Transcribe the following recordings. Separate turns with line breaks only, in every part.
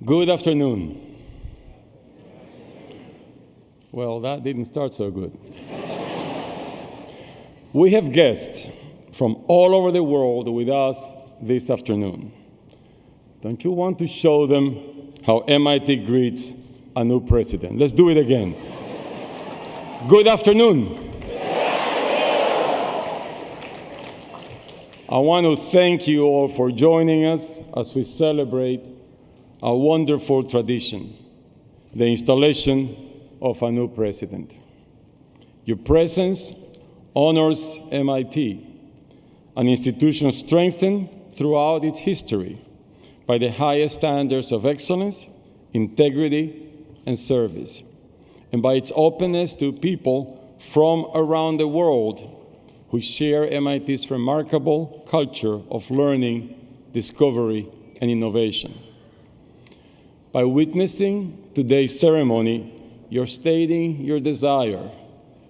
Good afternoon. Well, that didn't start so good. We have guests from all over the world with us this afternoon. Don't you want to show them how MIT greets a new president? Let's do it again. Good afternoon. I want to thank you all for joining us as we celebrate a wonderful tradition, the installation of a new president. Your presence honors MIT, an institution strengthened throughout its history by the highest standards of excellence, integrity, and service, and by its openness to people from around the world who share MIT's remarkable culture of learning, discovery, and innovation. By witnessing today's ceremony, you're stating your desire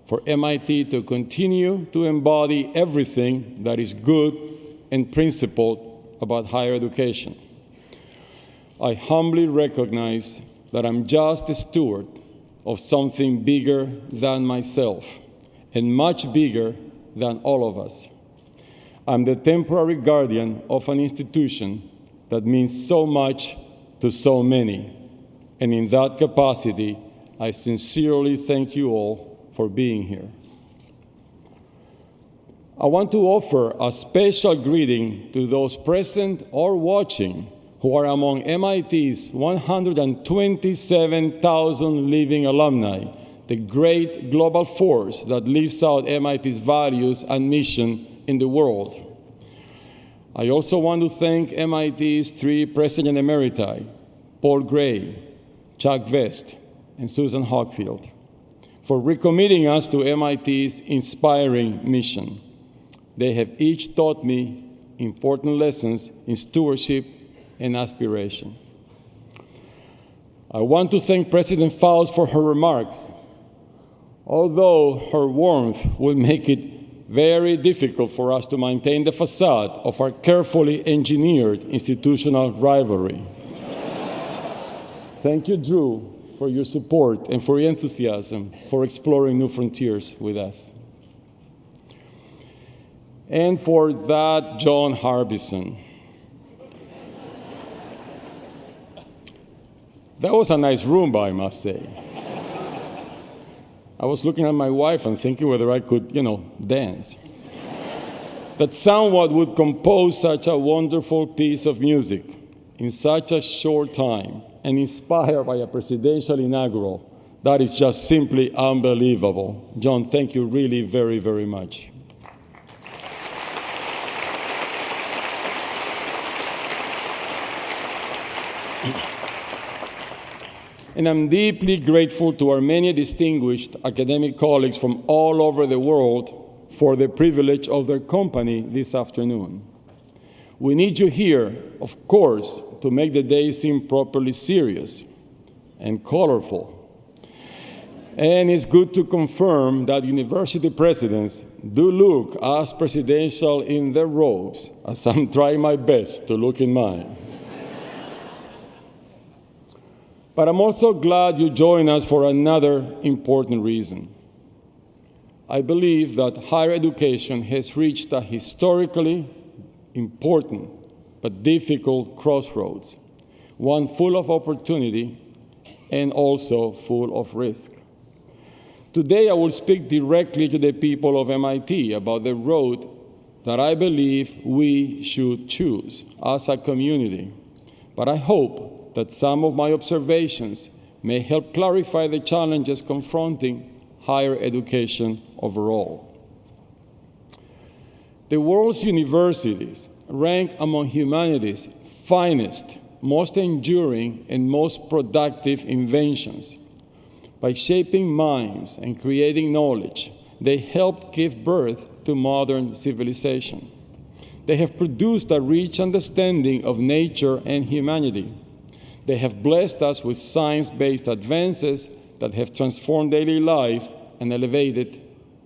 for MIT to continue to embody everything that is good and principled about higher education. I humbly recognize that I'm just a steward of something bigger than myself and much bigger than all of us. I'm the temporary guardian of an institution that means so much to so many, and in that capacity, I sincerely thank you all for being here. I want to offer a special greeting to those present or watching who are among MIT's 127,000 living alumni, the great global force that lives out MIT's values and mission in the world. I also want to thank MIT's three President Emeriti, Paul Gray, Chuck Vest, and Susan Hockfield, for recommitting us to MIT's inspiring mission. They have each taught me important lessons in stewardship and aspiration. I want to thank President Fowles for her remarks, although her warmth will make it very difficult for us to maintain the facade of our carefully engineered institutional rivalry. Thank you, Drew, for your support and for your enthusiasm for exploring new frontiers with us. And for that, John Harbison. That was a nice Roomba, I must say. I was looking at my wife and thinking whether I could, dance. That someone would compose such a wonderful piece of music in such a short time and inspired by a presidential inaugural, that is just simply unbelievable. John, thank you really very, very much. And I'm deeply grateful to our many distinguished academic colleagues from all over the world for the privilege of their company this afternoon. We need you here, of course, to make the day seem properly serious and colorful. And it's good to confirm that university presidents do look as presidential in their robes, as I'm trying my best to look in mine. But I'm also glad you join us for another important reason. I believe that higher education has reached a historically important but difficult crossroads, one full of opportunity and also full of risk. Today, I will speak directly to the people of MIT about the road that I believe we should choose as a community. But I hope that some of my observations may help clarify the challenges confronting higher education overall. The world's universities rank among humanity's finest, most enduring, and most productive inventions. By shaping minds and creating knowledge, they helped give birth to modern civilization. They have produced a rich understanding of nature and humanity. They have blessed us with science-based advances that have transformed daily life and elevated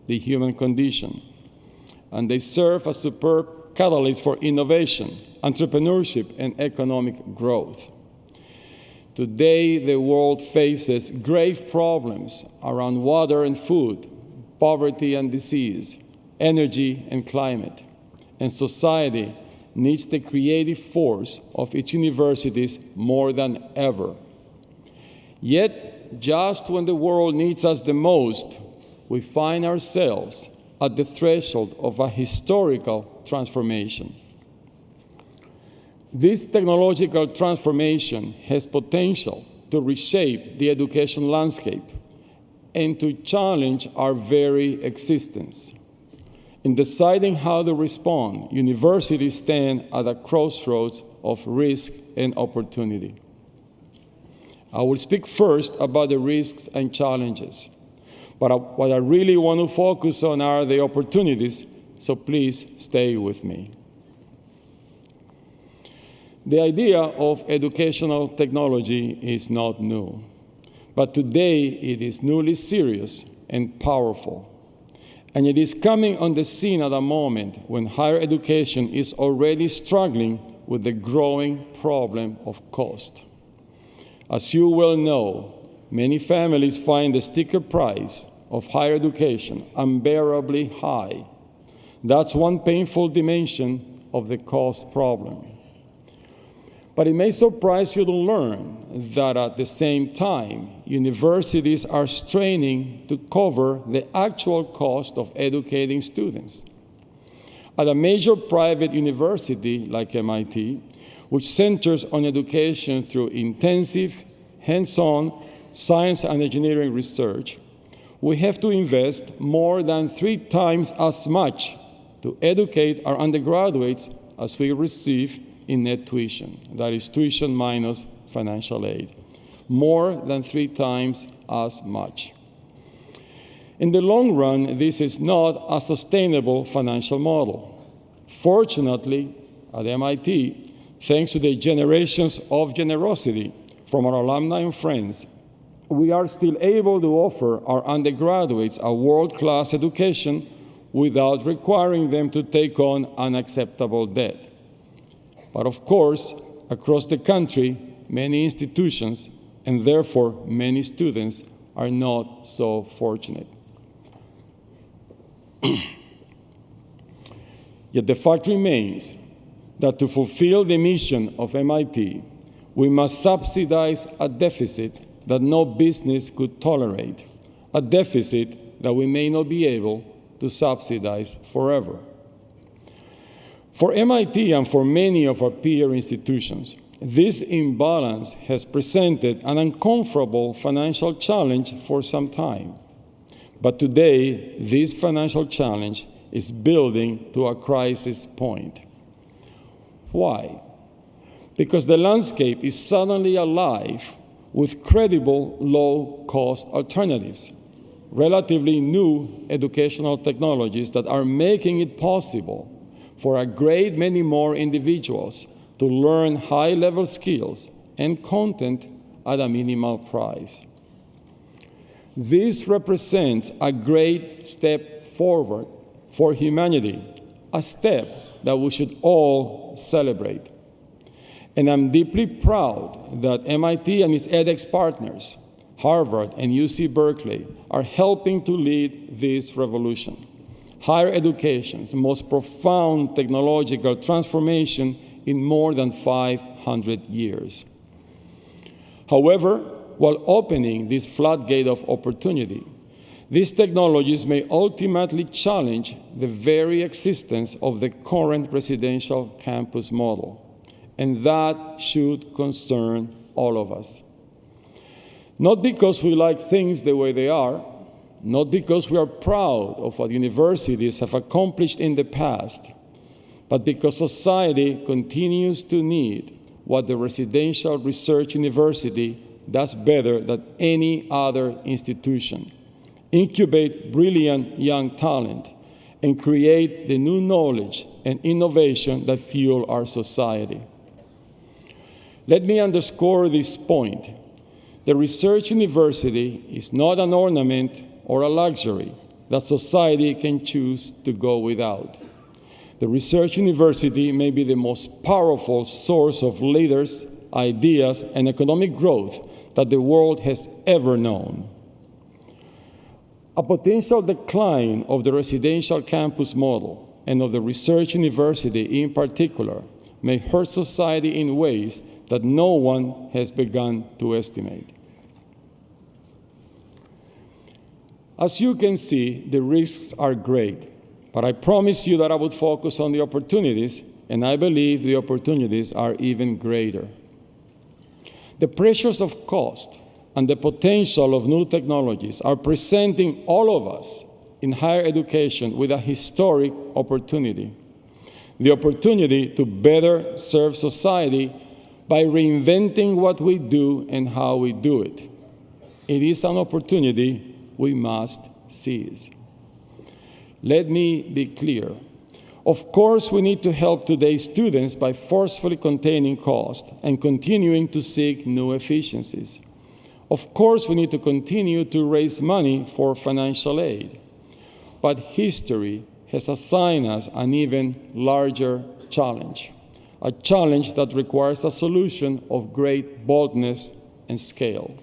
the human condition. And they serve as superb catalysts for innovation, entrepreneurship, and economic growth. Today, the world faces grave problems around water and food, poverty and disease, energy and climate. And society needs the creative force of its universities more than ever. Yet, just when the world needs us the most, we find ourselves at the threshold of a historical transformation. This technological transformation has potential to reshape the education landscape and to challenge our very existence. In deciding how to respond, universities stand at a crossroads of risk and opportunity. I will speak first about the risks and challenges, but what I really want to focus on are the opportunities, so please stay with me. The idea of educational technology is not new, but today it is newly serious and powerful. And it is coming on the scene at a moment when higher education is already struggling with the growing problem of cost. As you well know, many families find the sticker price of higher education unbearably high. That's one painful dimension of the cost problem. But it may surprise you to learn that at the same time, universities are straining to cover the actual cost of educating students. At a major private university like MIT, which centers on education through intensive, hands-on science and engineering research, we have to invest more than 3 times as much to educate our undergraduates as we receive in net tuition. That is tuition minus financial aid. More than 3 times as much. In the long run, this is not a sustainable financial model. Fortunately, at MIT, thanks to the generations of generosity from our alumni and friends, we are still able to offer our undergraduates a world-class education without requiring them to take on unacceptable debt. But of course, across the country, many institutions, and therefore many students, are not so fortunate. Yet the fact remains that to fulfill the mission of MIT, we must subsidize a deficit that no business could tolerate, a deficit that we may not be able to subsidize forever. For MIT and for many of our peer institutions, this imbalance has presented an uncomfortable financial challenge for some time. But today, this financial challenge is building to a crisis point. Why? Because the landscape is suddenly alive with credible low-cost alternatives, relatively new educational technologies that are making it possible for a great many more individuals to learn high-level skills and content at a minimal price. This represents a great step forward for humanity, a step that we should all celebrate. And I'm deeply proud that MIT and its edX partners, Harvard and UC Berkeley, are helping to lead this revolution. Higher education's most profound technological transformation in more than 500 years. However, while opening this floodgate of opportunity, these technologies may ultimately challenge the very existence of the current residential campus model, and that should concern all of us. Not because we like things the way they are, not because we are proud of what universities have accomplished in the past, but because society continues to need what the residential research university does better than any other institution: incubate brilliant young talent and create the new knowledge and innovation that fuel our society. Let me underscore this point. The research university is not an ornament or a luxury that society can choose to go without. The research university may be the most powerful source of leaders, ideas, and economic growth that the world has ever known. A potential decline of the residential campus model and of the research university in particular may hurt society in ways that no one has begun to estimate. As you can see, the risks are great, but I promised you that I would focus on the opportunities, and I believe the opportunities are even greater. The pressures of cost and the potential of new technologies are presenting all of us in higher education with a historic opportunity. The opportunity to better serve society by reinventing what we do and how we do it. It is an opportunity we must seize. Let me be clear. Of course, we need to help today's students by forcefully containing cost and continuing to seek new efficiencies. Of course, we need to continue to raise money for financial aid. But history has assigned us an even larger challenge, a challenge that requires a solution of great boldness and scale.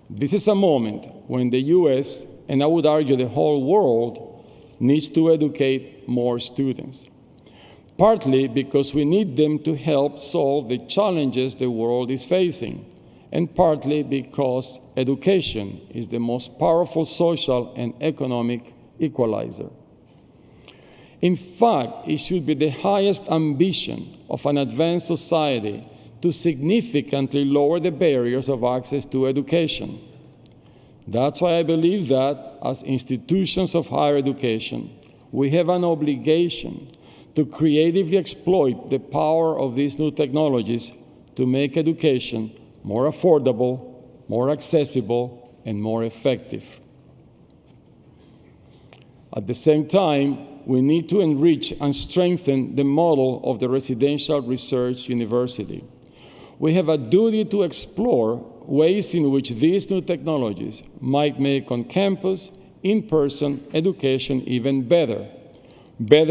This is a moment when the US, and I would argue the whole world, needs to educate more students, partly because we need them to help solve the challenges the world is facing, and partly because education is the most powerful social and economic equalizer. In fact, it should be the highest ambition of an advanced society to significantly lower the barriers of access to education. That's why I believe that, as institutions of higher education, we have an obligation to creatively exploit the power of these new technologies to make education more affordable, more accessible, and more effective. At the same time, we need to enrich and strengthen the model of the residential research university. We have a duty to explore ways in which these new technologies might make on-campus, in-person education even better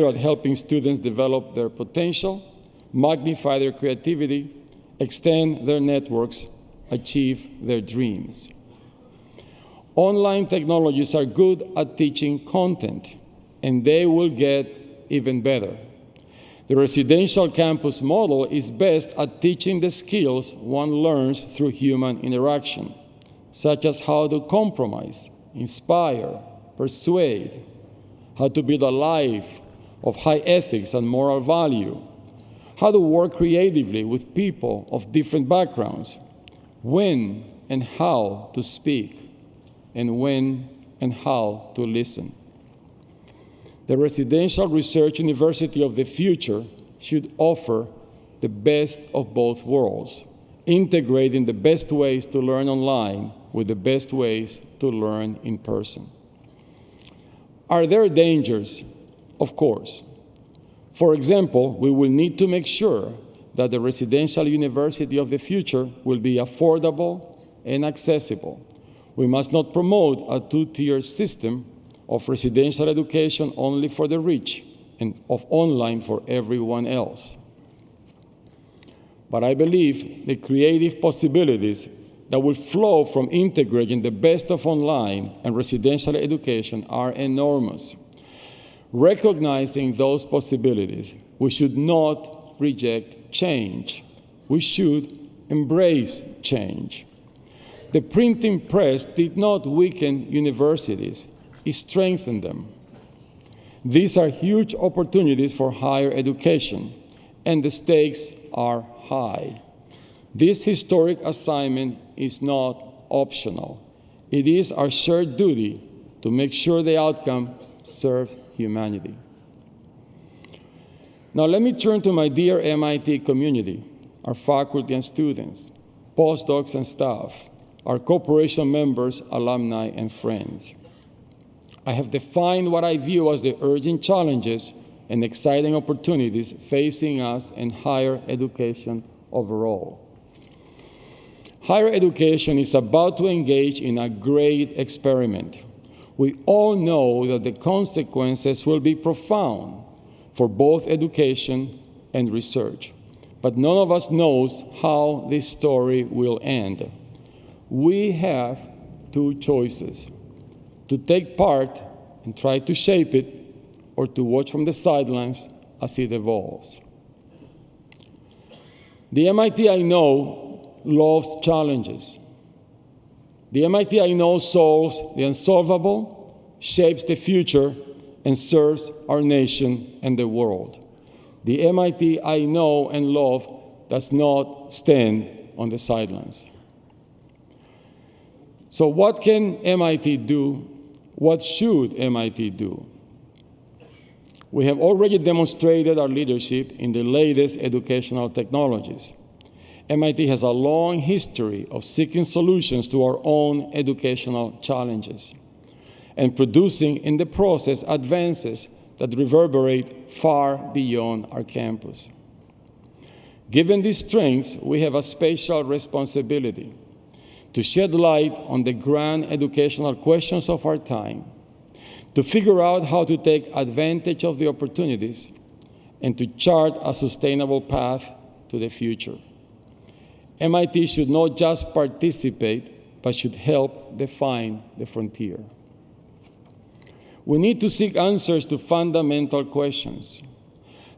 at helping students develop their potential, magnify their creativity, extend their networks, achieve their dreams. Online technologies are good at teaching content, and they will get even better. The residential campus model is best at teaching the skills one learns through human interaction, such as how to compromise, inspire, persuade, how to build a life of high ethics and moral value, how to work creatively with people of different backgrounds, when and how to speak, and when and how to listen. The residential research university of the future should offer the best of both worlds, integrating the best ways to learn online with the best ways to learn in person. Are there dangers? Of course. For example, we will need to make sure that the residential university of the future will be affordable and accessible. We must not promote a two-tier system of residential education only for the rich and of online for everyone else. But I believe the creative possibilities that will flow from integrating the best of online and residential education are enormous. Recognizing those possibilities, we should not reject change. We should embrace change. The printing press did not weaken universities. It strengthened them. These are huge opportunities for higher education, and the stakes are high. This historic assignment is not optional. It is our shared duty to make sure the outcome serves humanity. Now let me turn to my dear MIT community, our faculty and students, postdocs and staff, our corporation members, alumni, and friends. I have defined what I view as the urgent challenges and exciting opportunities facing us in higher education overall. Higher education is about to engage in a great experiment. We all know that the consequences will be profound for both education and research. but none of us knows how this story will end. We have two choices: to take part and try to shape it, or to watch from the sidelines as it evolves. The MIT I know loves challenges. The MIT I know solves the unsolvable, shapes the future, and serves our nation and the world. The MIT I know and love does not stand on the sidelines. So what can MIT do? What should MIT do? We have already demonstrated our leadership in the latest educational technologies. MIT has a long history of seeking solutions to our own educational challenges and producing in the process advances that reverberate far beyond our campus. Given these strengths, we have a special responsibility to shed light on the grand educational questions of our time, to figure out how to take advantage of the opportunities, and to chart a sustainable path to the future. MIT should not just participate, but should help define the frontier. We need to seek answers to fundamental questions.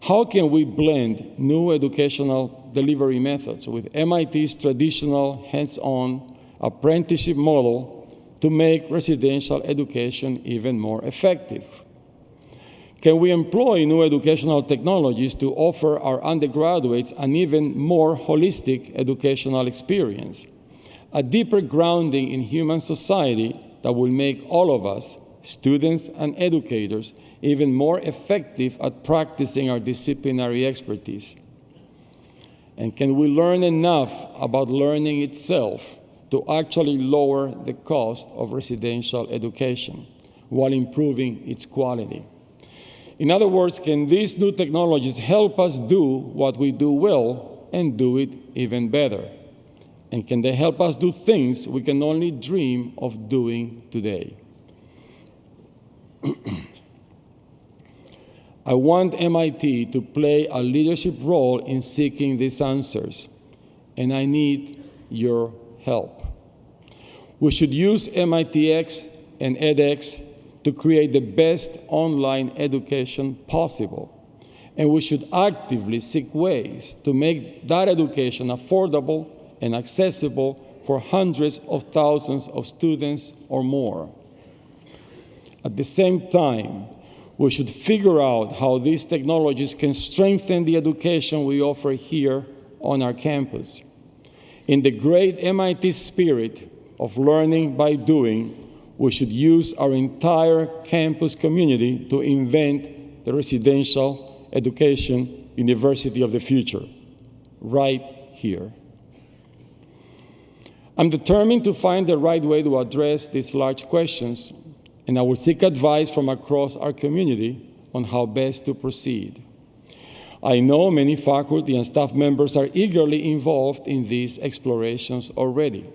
How can we blend new educational delivery methods with MIT's traditional hands-on apprenticeship model to make residential education even more effective? Can we employ new educational technologies to offer our undergraduates an even more holistic educational experience, a deeper grounding in human society that will make all of us, students and educators, even more effective at practicing our disciplinary expertise? And can we learn enough about learning itself to actually lower the cost of residential education while improving its quality? In other words, can these new technologies help us do what we do well and do it even better? And can they help us do things we can only dream of doing today? I want MIT to play a leadership role in seeking these answers, and I need your help. We should use MITx and edX to create the best online education possible, and we should actively seek ways to make that education affordable and accessible for hundreds of thousands of students or more. At the same time, we should figure out how these technologies can strengthen the education we offer here on our campus. In the great MIT spirit of learning by doing, we should use our entire campus community to invent the residential education university of the future, right here. I'm determined to find the right way to address these large questions, and I will seek advice from across our community on how best to proceed. I know many faculty and staff members are eagerly involved in these explorations already,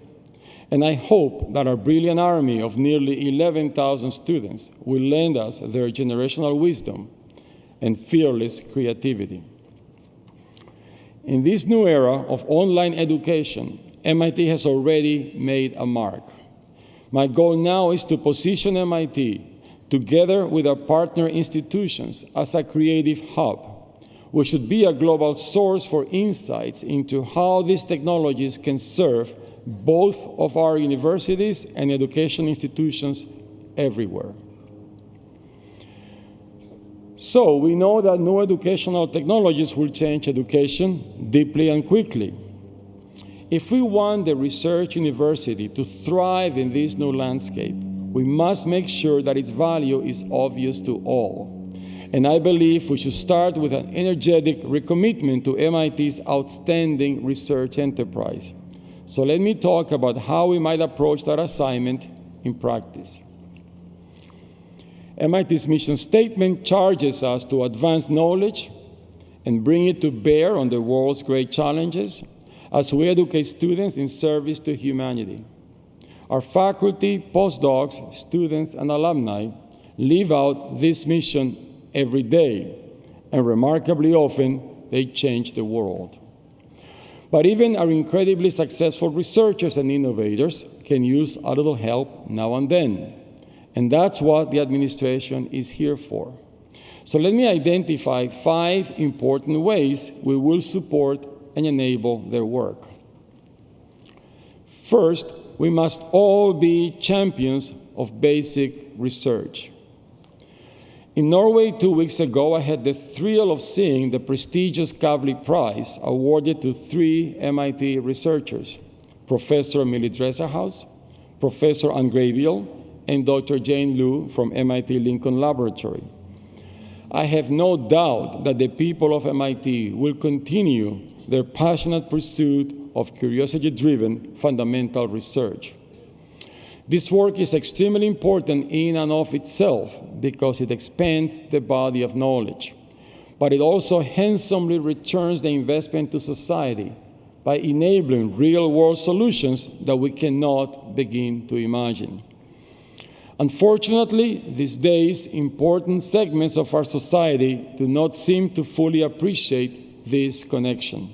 and I hope that our brilliant army of nearly 11,000 students will lend us their generational wisdom and fearless creativity. In this new era of online education, MIT has already made a mark. My goal now is to position MIT, together with our partner institutions, as a creative hub. We should be a global source for insights into how these technologies can serve both of our universities and education institutions everywhere. So we know that new educational technologies will change education deeply and quickly. If we want the research university to thrive in this new landscape, we must make sure that its value is obvious to all. And I believe we should start with an energetic recommitment to MIT's outstanding research enterprise. So let me talk about how we might approach that assignment in practice. MIT's mission statement charges us to advance knowledge and bring it to bear on the world's great challenges as we educate students in service to humanity. Our faculty, postdocs, students, and alumni live out this mission every day, and remarkably often, they change the world. But even our incredibly successful researchers and innovators can use a little help now and then. And that's what the administration is here for. So let me identify 5 important ways we will support and enable their work. First, we must all be champions of basic research. In Norway 2 weeks ago, I had the thrill of seeing the prestigious Kavli Prize awarded to 3 MIT researchers, Professor Millie Dresserhaus, Professor Ann Graybill, and Dr. Jane Liu from MIT Lincoln Laboratory. I have no doubt that the people of MIT will continue their passionate pursuit of curiosity-driven fundamental research. This work is extremely important in and of itself because it expands the body of knowledge, but it also handsomely returns the investment to society by enabling real-world solutions that we cannot begin to imagine. Unfortunately, these days, important segments of our society do not seem to fully appreciate this connection.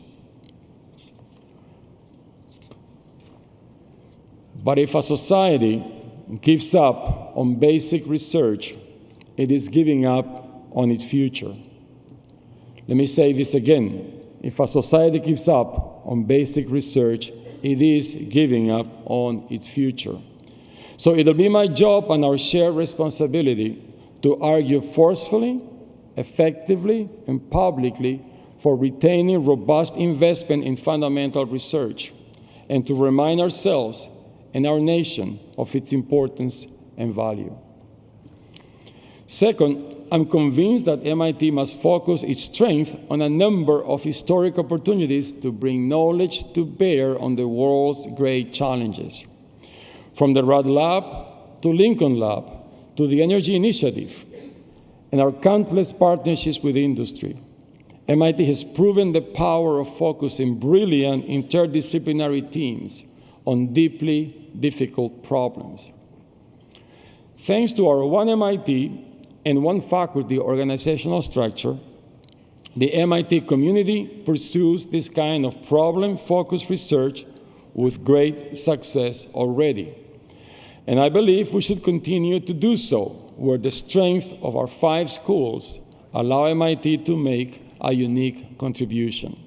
But if a society gives up on basic research, it is giving up on its future. Let me say this again. If a society gives up on basic research, it is giving up on its future. So it'll be my job and our shared responsibility to argue forcefully, effectively, and publicly for retaining robust investment in fundamental research, and to remind ourselves and our nation of its importance and value. Second, I'm convinced that MIT must focus its strength on a number of historic opportunities to bring knowledge to bear on the world's great challenges. From the Rad Lab to Lincoln Lab to the Energy Initiative and our countless partnerships with industry, MIT has proven the power of focusing brilliant interdisciplinary teams on deeply difficult problems. Thanks to our one MIT and one faculty organizational structure, the MIT community pursues this kind of problem-focused research with great success already. And I believe we should continue to do so, where the strength of our 5 schools allow MIT to make a unique contribution.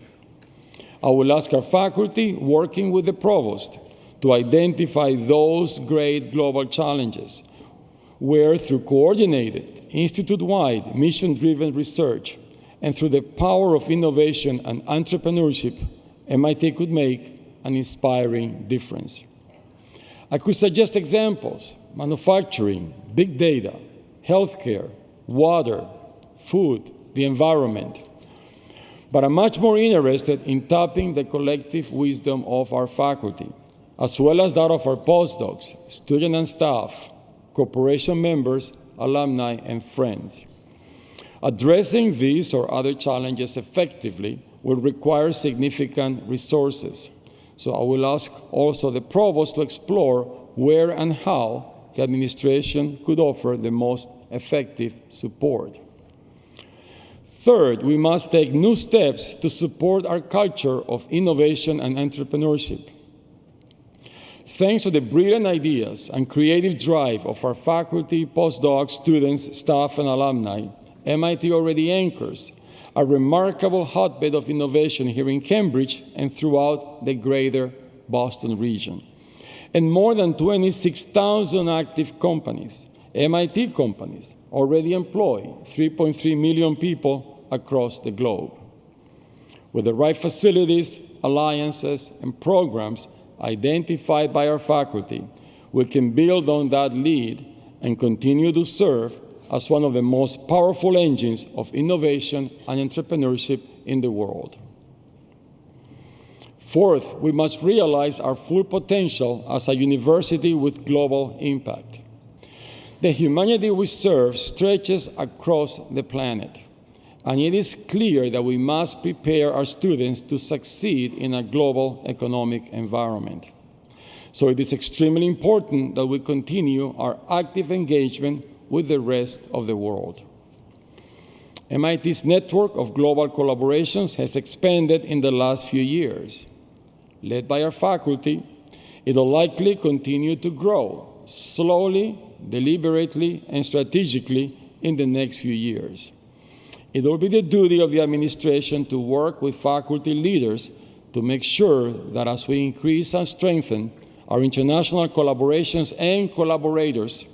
I will ask our faculty, working with the provost, to identify those great global challenges, where through coordinated, institute-wide, mission-driven research, and through the power of innovation and entrepreneurship, MIT could make an inspiring difference. I could suggest examples: manufacturing, big data, healthcare, water, food, the environment. But I'm much more interested in tapping the collective wisdom of our faculty, as well as that of our postdocs, students and staff, corporation members, alumni, and friends. Addressing these or other challenges effectively will require significant resources. So I will ask also the provost to explore where and how the administration could offer the most effective support. Third, we must take new steps to support our culture of innovation and entrepreneurship. Thanks to the brilliant ideas and creative drive of our faculty, postdocs, students, staff, and alumni, MIT already anchors a remarkable hotbed of innovation here in Cambridge and throughout the greater Boston region. And more than 26,000 active companies, MIT companies, already employ 3.3 million people across the globe. With the right facilities, alliances, and programs identified by our faculty, we can build on that lead and continue to serve as one of the most powerful engines of innovation and entrepreneurship in the world. Fourth, we must realize our full potential as a university with global impact. The humanity we serve stretches across the planet, and it is clear that we must prepare our students to succeed in a global economic environment. So it is extremely important that we continue our active engagement with the rest of the world. MIT's network of global collaborations has expanded in the last few years. led by our faculty, it will likely continue to grow slowly, deliberately, and strategically in the next few years. It will be the duty of the administration to work with faculty leaders to make sure that as we increase and strengthen our international collaborations and collaborators,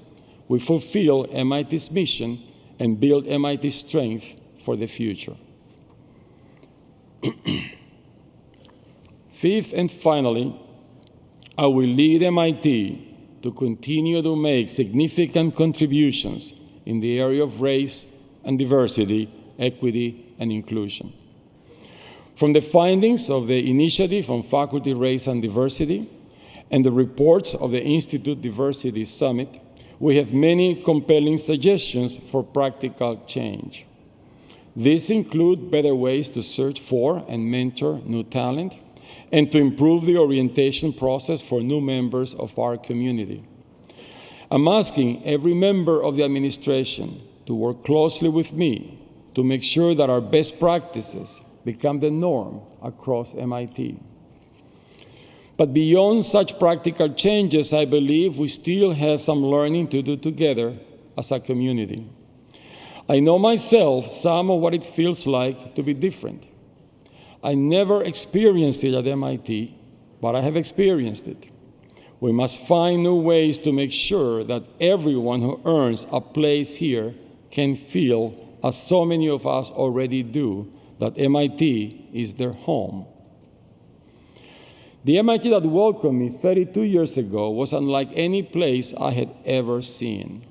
we fulfill MIT's mission and build MIT's strength for the future. Fifth and finally, I will lead MIT to continue to make significant contributions in the area of race and diversity, equity, and inclusion. From the findings of the Initiative on Faculty, Race, and Diversity and the reports of the Institute Diversity Summit, we have many compelling suggestions for practical change. These include better ways to search for and mentor new talent, and to improve the orientation process for new members of our community. I'm asking every member of the administration to work closely with me to make sure that our best practices become the norm across MIT. But beyond such practical changes, I believe we still have some learning to do together as a community. I know myself some of what it feels like to be different. I never experienced it at MIT, but I have experienced it. We must find new ways to make sure that everyone who earns a place here can feel, as so many of us already do, that MIT is their home. The MIT that welcomed me 32 years ago was unlike any place I had ever seen.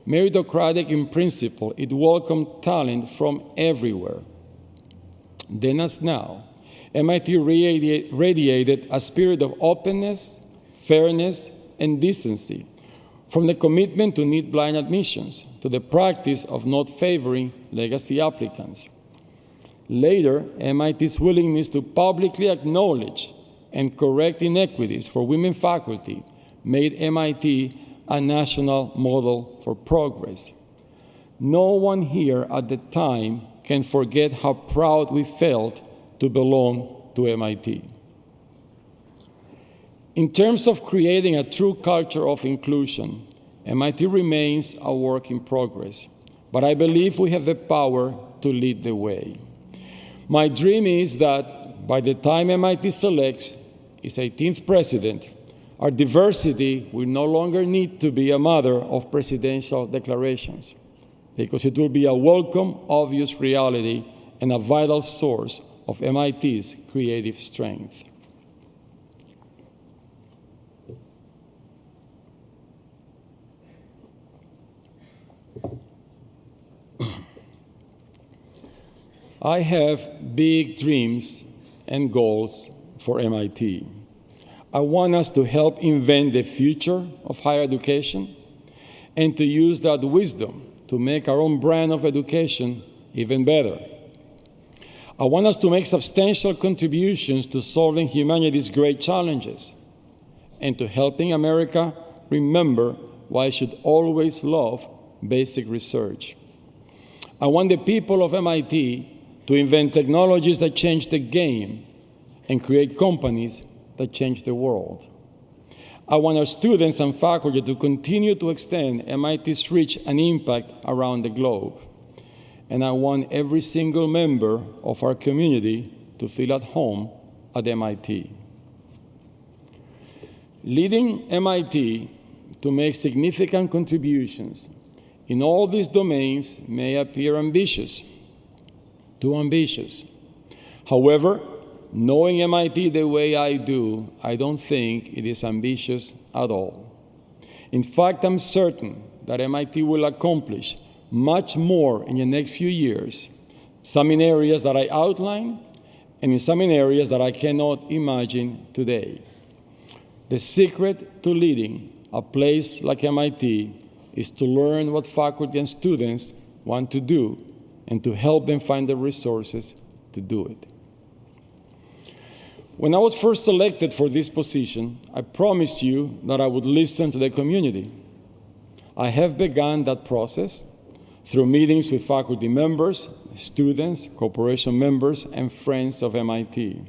Meritocratic in principle, it welcomed talent from everywhere. Then as now, MIT radiated a spirit of openness, fairness, and decency, from the commitment to need blind admissions to the practice of not favoring legacy applicants. Later, MIT's willingness to publicly acknowledge and correct inequities for women faculty made MIT a national model for progress. No one here at the time can forget how proud we felt to belong to MIT. In terms of creating a true culture of inclusion, MIT remains a work in progress, but I believe we have the power to lead the way. My dream is that by the time MIT selects its 18th president, our diversity will no longer need to be a matter of presidential declarations, because it will be a welcome, obvious reality and a vital source of MIT's creative strength. I have big dreams and goals for MIT. I want us to help invent the future of higher education and to use that wisdom to make our own brand of education even better. I want us to make substantial contributions to solving humanity's great challenges and to helping America remember why it should always love basic research. I want the people of MIT to invent technologies that change the game and create companies that change the world. I want our students and faculty to continue to extend MIT's reach and impact around the globe. And I want every single member of our community to feel at home at MIT. Leading MIT to make significant contributions in all these domains may appear ambitious, too ambitious. However, knowing MIT the way I do, I don't think it is ambitious at all. In fact, I'm certain that MIT will accomplish much more in the next few years, some in areas that I outline, and in some in areas that I cannot imagine today. The secret to leading a place like MIT is to learn what faculty and students want to do and to help them find the resources to do it. When I was first selected for this position, I promised you that I would listen to the community. I have begun that process through meetings with faculty members, students, corporation members, and friends of MIT.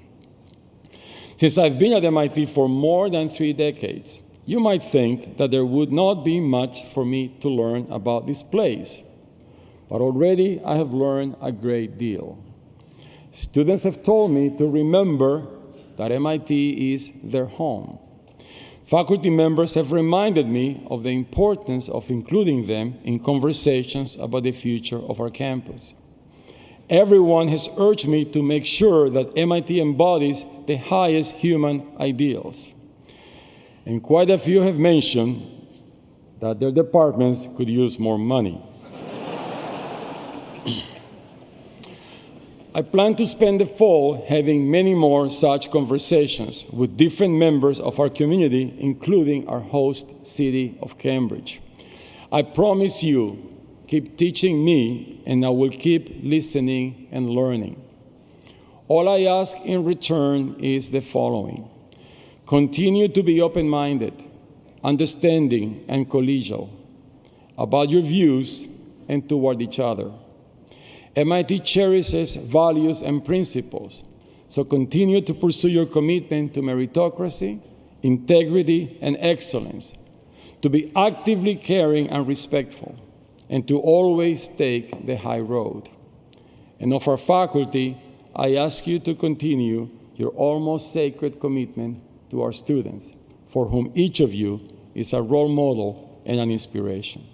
Since I've been at MIT for more than 3 decades, you might think that there would not be much for me to learn about this place. But already I have learned a great deal. Students have told me to remember that MIT is their home. Faculty members have reminded me of the importance of including them in conversations about the future of our campus. Everyone has urged me to make sure that MIT embodies the highest human ideals. And quite a few have mentioned that their departments could use more money. I plan to spend the fall having many more such conversations with different members of our community, including our host city of Cambridge. I promise you, keep teaching me, and I will keep listening and learning. All I ask in return is the following. Continue to be open-minded, understanding, and collegial about your views and toward each other. MIT cherishes values and principles, so continue to pursue your commitment to meritocracy, integrity, and excellence, to be actively caring and respectful, and to always take the high road. And of our faculty, I ask you to continue your almost sacred commitment to our students, for whom each of you is a role model and an inspiration.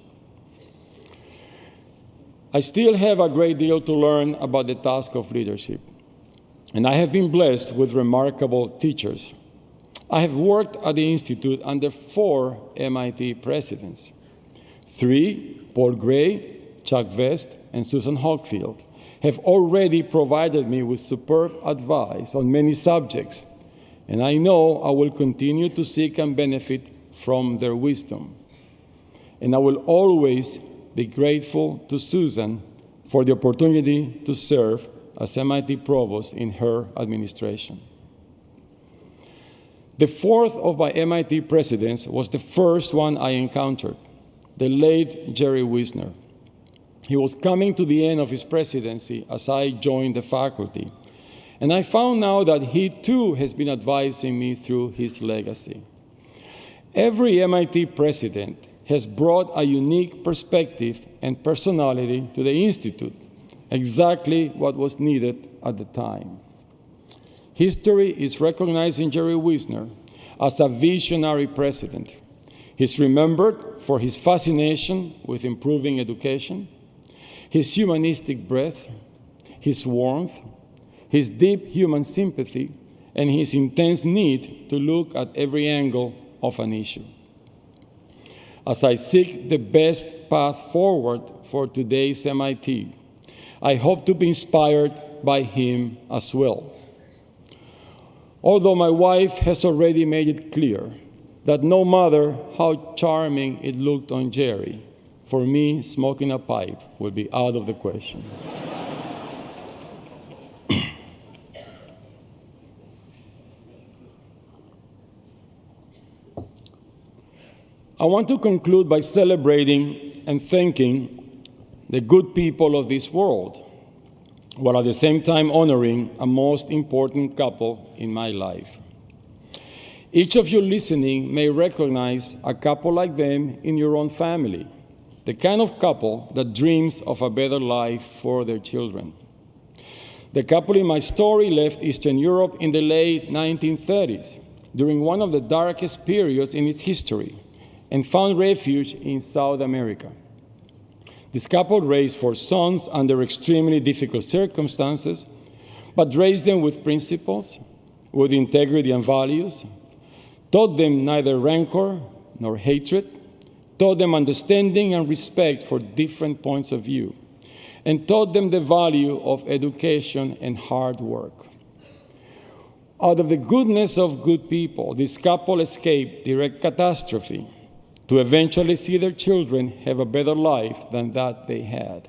I still have a great deal to learn about the task of leadership, and I have been blessed with remarkable teachers. I have worked at the Institute under 4 MIT presidents. 3, Paul Gray, Chuck Vest, and Susan Hockfield, have already provided me with superb advice on many subjects, and I know I will continue to seek and benefit from their wisdom. And I will always be grateful to Susan for the opportunity to serve as MIT Provost in her administration. The 4th of my MIT presidents was the first one I encountered, the late Jerry Wisner. He was coming to the end of his presidency as I joined the faculty, and I found out that he too has been advising me through his legacy. Every MIT president has brought a unique perspective and personality to the Institute, exactly what was needed at the time. History is recognizing Jerry Wisner as a visionary president. He's remembered for his fascination with improving education, his humanistic breadth, his warmth, his deep human sympathy, and his intense need to look at every angle of an issue. As I seek the best path forward for today's MIT, I hope to be inspired by him as well. Although my wife has already made it clear that no matter how charming it looked on Jerry, for me, smoking a pipe will be out of the question. I want to conclude by celebrating and thanking the good people of this world, while at the same time honoring a most important couple in my life. Each of you listening may recognize a couple like them in your own family, the kind of couple that dreams of a better life for their children. The couple in my story left Eastern Europe in the late 1930s, during one of the darkest periods in its history, and found refuge in South America. This couple raised 4 sons under extremely difficult circumstances, but raised them with principles, with integrity and values, taught them neither rancor nor hatred, taught them understanding and respect for different points of view, and taught them the value of education and hard work. Out of the goodness of good people, this couple escaped direct catastrophe to eventually see their children have a better life than that they had.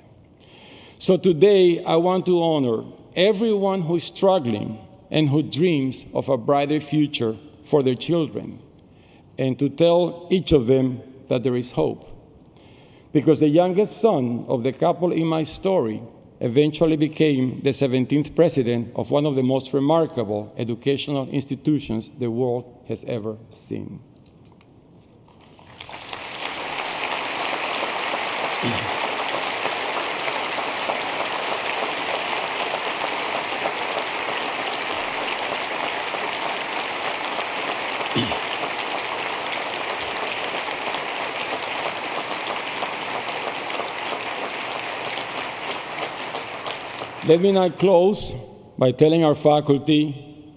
So today, I want to honor everyone who is struggling and who dreams of a brighter future for their children, and to tell each of them that there is hope. Because the youngest son of the couple in my story eventually became the 17th president of one of the most remarkable educational institutions the world has ever seen. Let me now close by telling our faculty,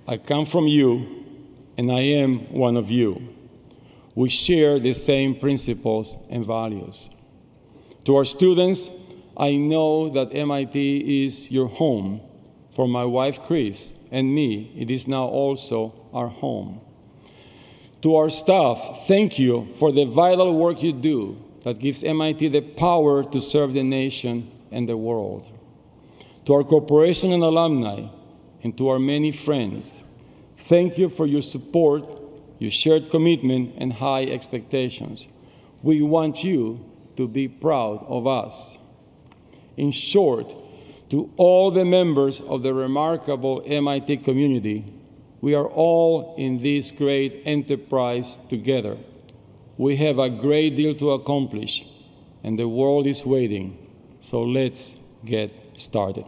I come from you, and I am one of you. We share the same principles and values. To our students, I know that MIT is your home. For my wife, Chris, and me, it is now also our home. To our staff, thank you for the vital work you do that gives MIT the power to serve the nation and the world. To our corporation and alumni, and to our many friends, thank you for your support, your shared commitment, and high expectations. We want you to be proud of us. In short, to all the members of the remarkable MIT community, we are all in this great enterprise together. We have a great deal to accomplish, and the world is waiting, so let's get started.